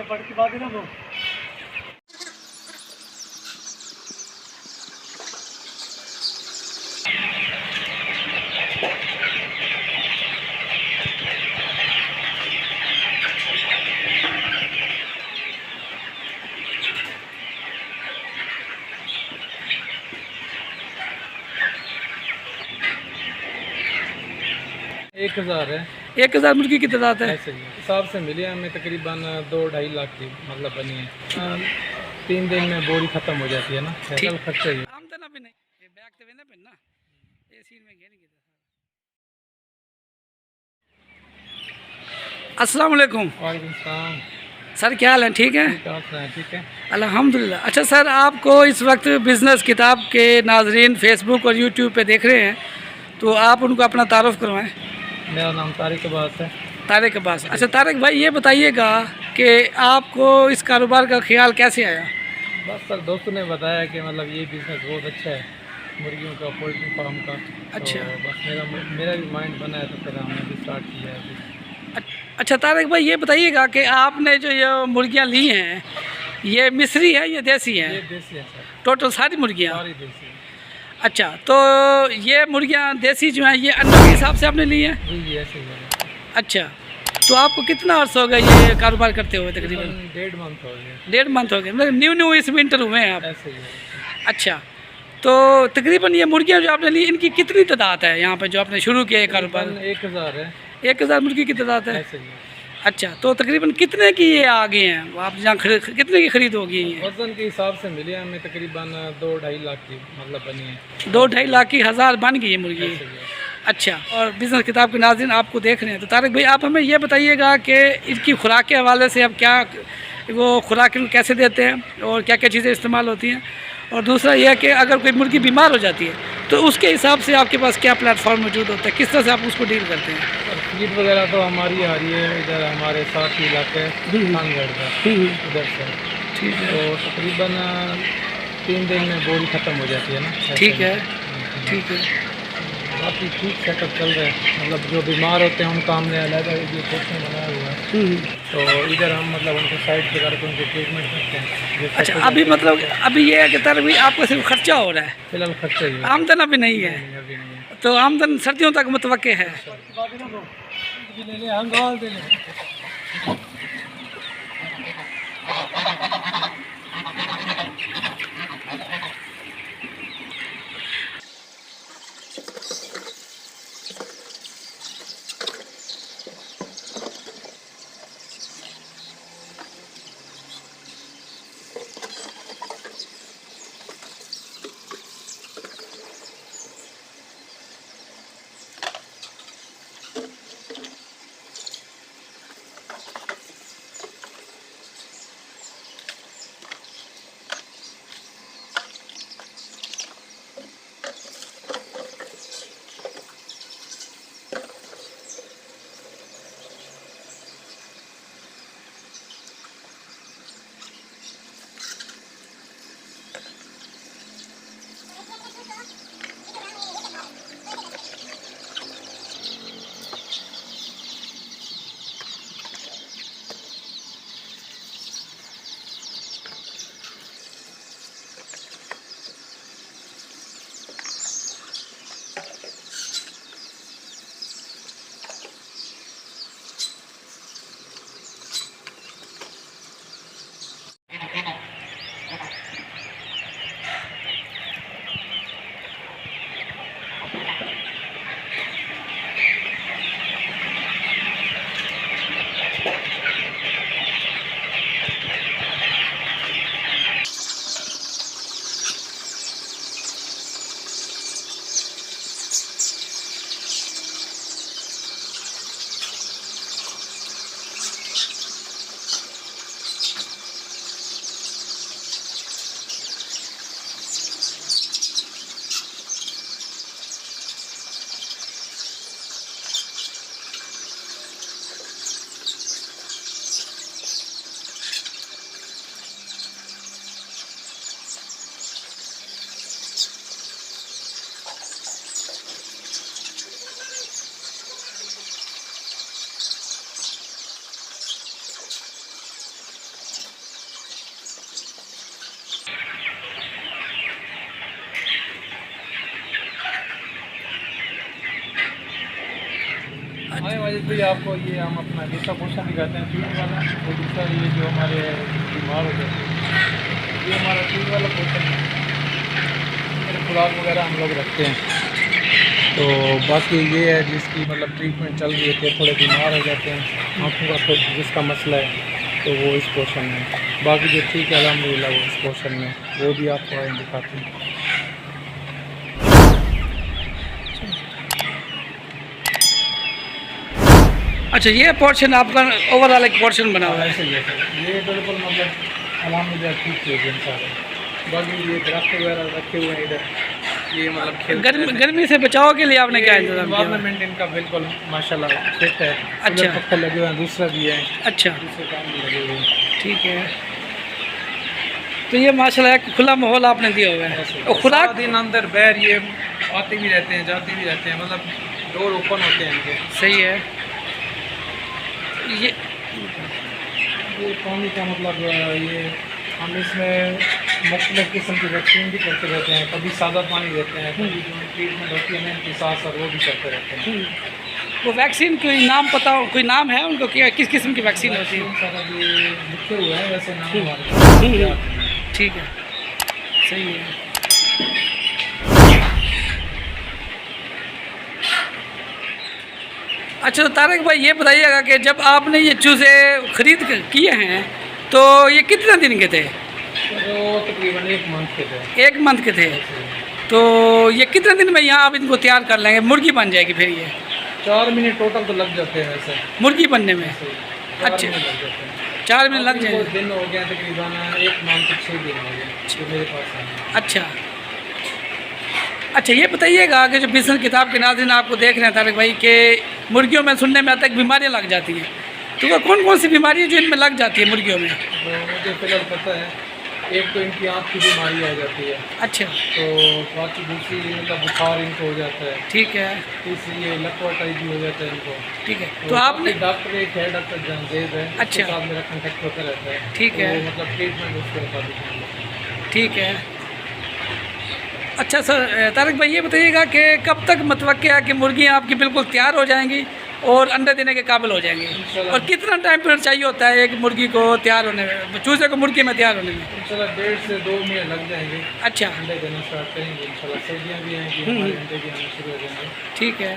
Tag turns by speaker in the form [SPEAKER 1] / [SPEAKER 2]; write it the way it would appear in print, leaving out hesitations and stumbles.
[SPEAKER 1] पढ़ की बात है ना वो।
[SPEAKER 2] एक हज़ार है।
[SPEAKER 1] 1000 मुर्गी की तादाद है।
[SPEAKER 2] ऐसे ही हिसाब से मिली हमें तकरीबन 2-2.5 लाख की मतलब बनी है। 3 दिन में बोरी ख़त्म हो जाती है ना।
[SPEAKER 1] ठीक।
[SPEAKER 2] खर्चा ही
[SPEAKER 1] आमदन अभी नहीं ये बैग तो वेना पे ना ये सीन में घेर के। अस्सलाम वालेकुम
[SPEAKER 2] वालेकुम सलाम।
[SPEAKER 1] सर, क्या हाल है? ठीक है
[SPEAKER 2] ठीक है।
[SPEAKER 1] अल्हम्दुलिल्लाह। अच्छा सर, आपको इस वक्त बिज़नेस किताब के नाजरीन फेसबुक और यूट्यूब पे देख रहे हैं, तो आप उनको अपना तारुफ करवाएं।
[SPEAKER 2] मेरा नाम तारिक अब्बास है।
[SPEAKER 1] तारिक अब्बास। अच्छा तारिक भाई, ये बताइएगा कि आपको इस कारोबार का ख्याल कैसे आया?
[SPEAKER 2] बस सर दोस्तों ने बताया कि मतलब ये बिज़नेस बहुत अच्छा है मुर्गियों का, पोल्ट्री फार्म का।
[SPEAKER 1] अच्छा।
[SPEAKER 2] तो बस मेरा भी माइंड बना है तो फिर हमने भी स्टार्ट किया है अभी।
[SPEAKER 1] अच्छा तारिक भाई, ये बताइएगा कि आपने जो ये मुर्गियाँ ली हैं, ये मिस्री है या देसी हैं?
[SPEAKER 2] ये देसी है सर।
[SPEAKER 1] टोटल सारी मुर्गियाँ?
[SPEAKER 2] सारी देसी है।
[SPEAKER 1] अच्छा, तो ये मुर्गियाँ देसी जो हैं ये अंडों के हिसाब से आपने ली हैं?
[SPEAKER 2] जी ऐसे ही है।
[SPEAKER 1] अच्छा, तो आपको कितना अर्सा हो गया ये कारोबार करते हुए? तकरीबन
[SPEAKER 2] 1.5 मंथ हो गया।
[SPEAKER 1] 1.5 मंथ हो गए, मतलब न्यू इस विंटर हुए हैं आप?
[SPEAKER 2] ऐसे ही है।
[SPEAKER 1] अच्छा, तो तकरीबन ये मुर्गियाँ जो आपने ली, इनकी कितनी तादाद है यहाँ पे जो आपने शुरू किया ये कारोबार?
[SPEAKER 2] 1,000 है।
[SPEAKER 1] 1000 मुर्गी की तादाद है।
[SPEAKER 2] ऐसे ही है।
[SPEAKER 1] अच्छा, तो तकरीबन कितने की ये आ गए हैं आप जहाँ कितने की खरीद होगी ये?
[SPEAKER 2] वजन के हिसाब से मिली हमें तकरीबन 2-2.5 लाख की मतलब बनी है।
[SPEAKER 1] 2-2.5 लाख की 1000 बन गई है मुर्गी।
[SPEAKER 2] ऐसे ही है।
[SPEAKER 1] अच्छा, और बिज़नेस किताब के नाज़रीन आपको देख रहे हैं, तो तारिक भाई आप हमें ये बताइएगा कि इनकी खुराक के हवाले से आप क्या वो खुराक इनको कैसे देते हैं और क्या क्या चीज़ें इस्तेमाल होती हैं, और दूसरा यह है कि अगर कोई मुर्गी बीमार हो जाती है तो उसके हिसाब से आपके पास क्या प्लेटफॉर्म मौजूद होता है, किस तरह से आप उसको डील करते हैं?
[SPEAKER 2] और फीड वगैरह तो हमारी आ रही है इधर हमारे साथ ही इलाके खानगढ़ का उधर से।
[SPEAKER 1] ठीक है।
[SPEAKER 2] तो तकरीबन 3 दिन में बोरी ख़त्म हो जाती है ना।
[SPEAKER 1] ठीक है। ठीक है।
[SPEAKER 2] बाकी ठीक सेटअप चल रहा है। मतलब जो बीमार होते हैं उनका हमने अलग ये सेक्शन बनाया हुआ है। तो इधर हम मतलब उनको साइड पे करके उनको ट्रीटमेंट करते हैं।
[SPEAKER 1] अच्छा, अभी मतलब अभी ये है कि तारिक भाई आपका सिर्फ खर्चा हो रहा है,
[SPEAKER 2] फिलहाल खर्चा ही है।
[SPEAKER 1] आमदन अभी नहीं है?
[SPEAKER 2] अभी नहीं है।
[SPEAKER 1] तो आमदन सर्दियों तक मुतवक्के है।
[SPEAKER 2] हमारे वाजिद भाई आपको ये हम अपना दूसरा पोर्शन दिखाते हैं फीड वाला, और दूसरा ये जो हमारे बीमार हो जाते हैं ये हमारा फीड वाला पोर्शन है। खुराक वगैरह हम लोग रखते हैं। तो बाकी ये है जिसकी मतलब ट्रीटमेंट चल रही है, थोड़े बीमार हो जाते हैं, आँखों का कुछ जिसका मसला है तो वो इस पोर्शन में। बाकी जो ठीक है अल्हम्दुलिल्लाह वो इस पोर्शन में, वो भी आपको आए दिखाते हैं।
[SPEAKER 1] अच्छा, ये पोर्शन आपका ओवरऑल एक पोर्शन बना हुआ है।
[SPEAKER 2] ऐसे ही है सर, ये बिल्कुल मतलब अल्हम्दुलिल्लाह ठीक है इंसान। बाकी ये दरख्त वगैरह रखे हुए हैं इधर, ये मतलब
[SPEAKER 1] गर्मी से बचाव के लिए आपने क्या इंतजाम किया?
[SPEAKER 2] गवर्नमेंट इनका बिल्कुल माशाल्लाह फिट है।
[SPEAKER 1] अच्छा,
[SPEAKER 2] पत्थर लगे हुए हैं, दूसरा भी है,
[SPEAKER 1] अच्छा,
[SPEAKER 2] दूसरे काम भी लगे हुए हैं।
[SPEAKER 1] ठीक है। तो ये माशाल्लाह एक खुला माहौल आपने दिया हुआ है। और खुराक
[SPEAKER 2] दिन अंदर बैर ये आते भी रहते हैं जाते भी रहते हैं, मतलब डोर ओपन होते हैं इनके।
[SPEAKER 1] सही है। ये
[SPEAKER 2] पानी का मतलब ये हम इसमें मुख्तलिफ़ किस्म की वैक्सीन भी करते रहते हैं, कभी सादा पानी देते हैं, कभी जो ट्रीटमेंट होती है ना इनके साथ साथ वो भी करते रहते हैं।
[SPEAKER 1] वो वैक्सीन कोई नाम पता हो, कोई नाम है उनको, क्या किस किस्म की वैक्सीन होती है?
[SPEAKER 2] सारा ये लिखे हुए हैं, वैसे नाम हमारे
[SPEAKER 1] ठीक है, सही है। अच्छा, तो तारक भाई ये बताइएगा कि जब आपने ये चूज़े खरीद किए हैं तो ये कितने दिन के थे?
[SPEAKER 2] तो तकरीबन 1 मंथ के थे।
[SPEAKER 1] 1 मंथ के थे। तो ये कितने दिन में यहाँ आप इनको तैयार कर लेंगे, मुर्गी बन जाएगी फिर ये?
[SPEAKER 2] 4 महीने टोटल तो लग जाते हैं वैसे
[SPEAKER 1] मुर्गी बनने में।
[SPEAKER 2] 4
[SPEAKER 1] अच्छा,
[SPEAKER 2] महीने लग जाते हैं।
[SPEAKER 1] 4 महीने लग जाएंगे।
[SPEAKER 2] दिन हो गए तकरीबन 1 मंथ के 6 दिन हो गए जो मेरे पास है।
[SPEAKER 1] अच्छा अच्छा, ये बताइएगा कि जो बिजनेस किताब के नाज़रीन आपको देख रहे हैं तारक भाई, के मुर्गियों में सुनने में आता है बीमारियाँ लग जाती हैं, तो वो कौन कौन सी बीमारी है जो इनमें लग जाती है मुर्गियों में?
[SPEAKER 2] तो मुझे फिलहाल पता है, एक तो इनकी आँख की बीमारी आ जाती है।
[SPEAKER 1] अच्छा,
[SPEAKER 2] तो बाकी दूसरी मतलब बुखार इनको हो जाता है।
[SPEAKER 1] ठीक है,
[SPEAKER 2] तीसरी ये लकवा टाइप भी हो जाता है इनको।
[SPEAKER 1] ठीक है। तो आपने
[SPEAKER 2] डॉक्टर एक है, डॉक्टर जंजेब है,
[SPEAKER 1] अच्छा,
[SPEAKER 2] उसके साथ मेरा कॉन्टेक्ट होता रहता है।
[SPEAKER 1] ठीक है,
[SPEAKER 2] तो मतलब ट्रीटमेंट उसके मुताबिक।
[SPEAKER 1] ठीक है। अच्छा सर, तारक भाई ये बताइएगा कि कब तक मतवक्किल है कि मुर्गियाँ आपकी बिल्कुल तैयार हो जाएंगी और अंडे देने के काबिल हो जाएंगी, और कितना टाइम पीरियड चाहिए होता है एक मुर्गी को तैयार होने में, चूजे को मुर्गी में तैयार होने में?
[SPEAKER 2] इंशाल्लाह 1.5 से 2 महीने लग जाएंगे।
[SPEAKER 1] अच्छा,
[SPEAKER 2] अंडे देना स्टार्ट करेंगे इंशाल्लाह, सर्दियाँ भी आएंगी, हमारे अंडे भी आना शुरू हो जाएंगे।
[SPEAKER 1] ठीक है।